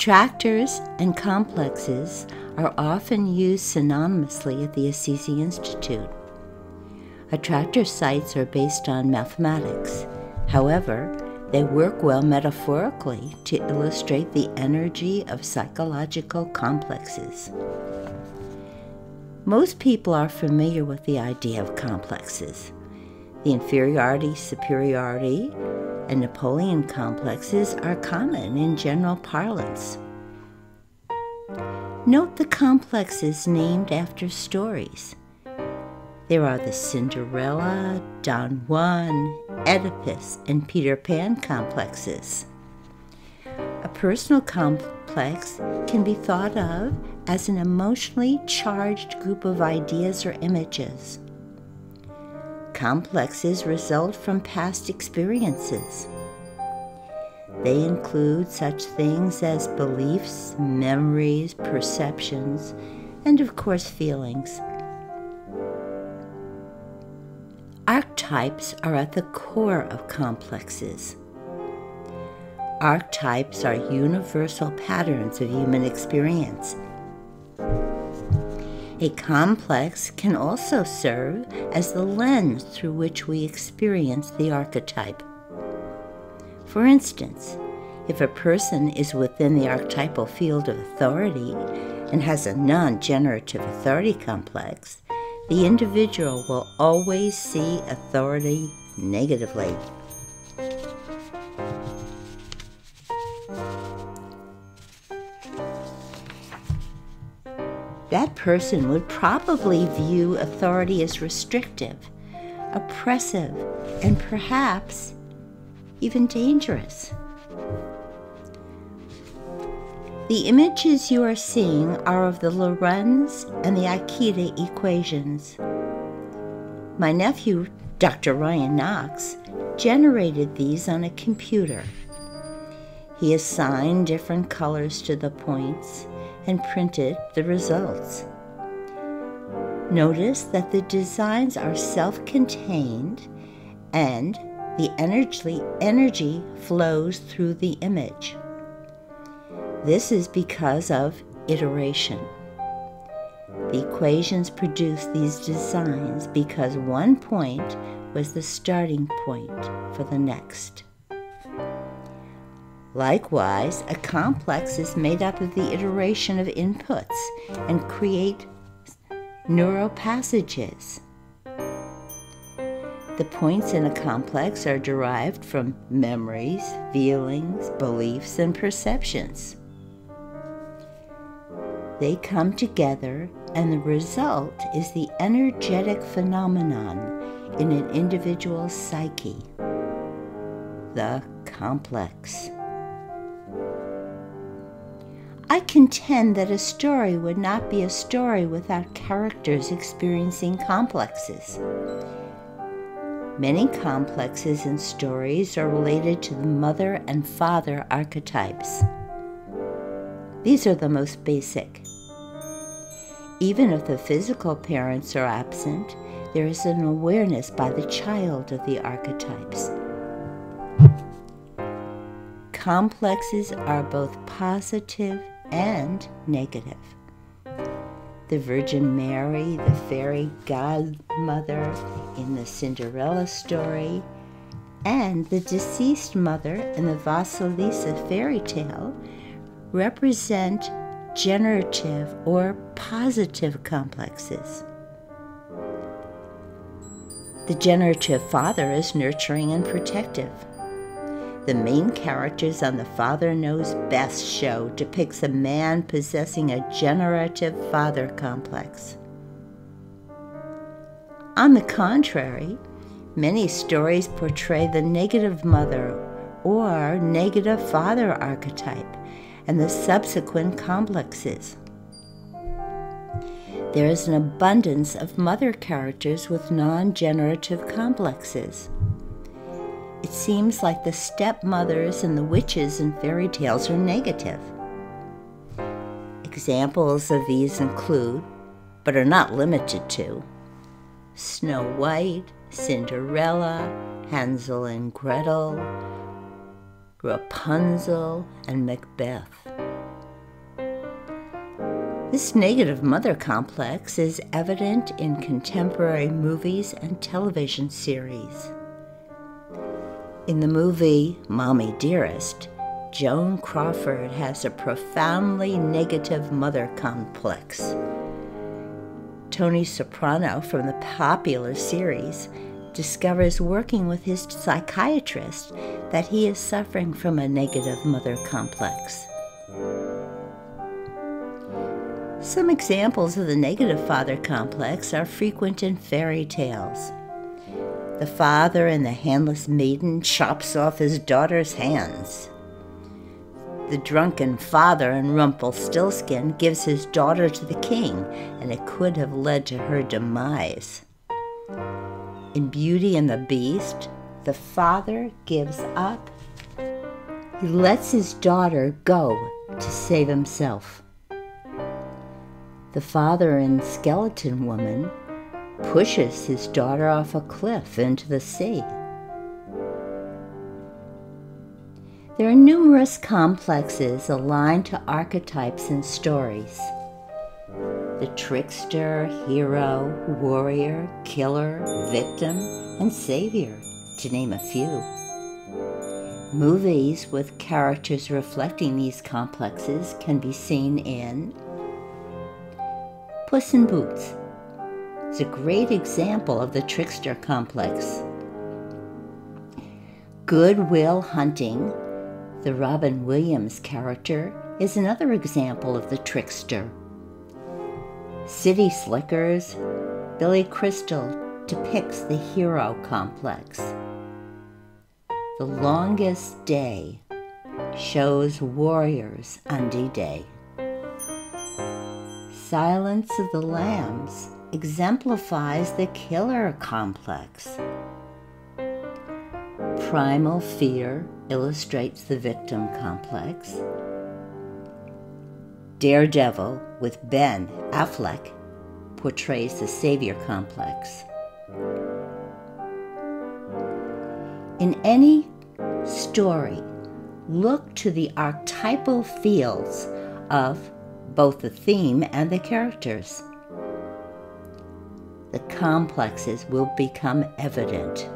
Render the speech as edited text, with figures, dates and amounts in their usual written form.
Attractors and complexes are often used synonymously at the Assisi Institute. Attractor sites are based on mathematics. However, they work well metaphorically to illustrate the energy of psychological complexes. Most people are familiar with the idea of complexes. The inferiority, superiority, and Napoleon complexes are common in general parlance. Note the complexes named after stories. There are the Cinderella, Don Juan, Oedipus, and Peter Pan complexes. A personal complex can be thought of as an emotionally charged group of ideas or images. Complexes result from past experiences. They include such things as beliefs, memories, perceptions, and of course feelings. Archetypes are at the core of complexes. Archetypes are universal patterns of human experience. A complex can also serve as the lens through which we experience the archetype. For instance, if a person is within the archetypal field of authority and has a non-generative authority complex, the individual will always see authority negatively. That person would probably view authority as restrictive, oppressive, and perhaps even dangerous. The images you are seeing are of the Lorentz and the Akita equations. My nephew, Dr. Ryan Knox, generated these on a computer. He assigned different colors to the points and printed the results. Notice that the designs are self-contained and the energy flows through the image. This is because of iteration. The equations produce these designs because one point was the starting point for the next. Likewise, a complex is made up of the iteration of inputs and create neural passages. The points in a complex are derived from memories, feelings, beliefs, and perceptions. They come together, and the result is the energetic phenomenon in an individual's psyche, the complex. I contend that a story would not be a story without characters experiencing complexes. Many complexes in stories are related to the mother and father archetypes. These are the most basic. Even if the physical parents are absent, there is an awareness by the child of the archetypes. Complexes are both positive and negative. The Virgin Mary, the fairy godmother in the Cinderella story, and the deceased mother in the Vasilisa fairy tale represent generative or positive complexes. The generative father is nurturing and protective. The main characters on the Father Knows Best show depicts a man possessing a generative father complex. On the contrary, many stories portray the negative mother or negative father archetype and the subsequent complexes. There is an abundance of mother characters with non-generative complexes. It seems like the stepmothers and the witches in fairy tales are negative. Examples of these include, but are not limited to, Snow White, Cinderella, Hansel and Gretel, Rapunzel, and Macbeth. This negative mother complex is evident in contemporary movies and television series. In the movie Mommy Dearest, Joan Crawford has a profoundly negative mother complex. Tony Soprano from the popular series discovers working with his psychiatrist that he is suffering from a negative mother complex. Some examples of the negative father complex are frequent in fairy tales. The father in The Handless Maiden chops off his daughter's hands. The drunken father in Rumpelstiltskin gives his daughter to the king, and it could have led to her demise. In Beauty and the Beast, the father gives up. He lets his daughter go to save himself. The father in Skeleton Woman pushes his daughter off a cliff into the sea. There are numerous complexes aligned to archetypes in stories. The trickster, hero, warrior, killer, victim, and savior, to name a few. Movies with characters reflecting these complexes can be seen in Puss in Boots. It's a great example of the trickster complex. Good Will Hunting, the Robin Williams character, is another example of the trickster. City Slickers, Billy Crystal depicts the hero complex. The Longest Day shows warriors on D-Day. Silence of the Lambs exemplifies the killer complex. Primal Fear illustrates the victim complex. Daredevil with Ben Affleck portrays the savior complex. In any story, look to the archetypal fields of both the theme and the characters. The complexes will become evident.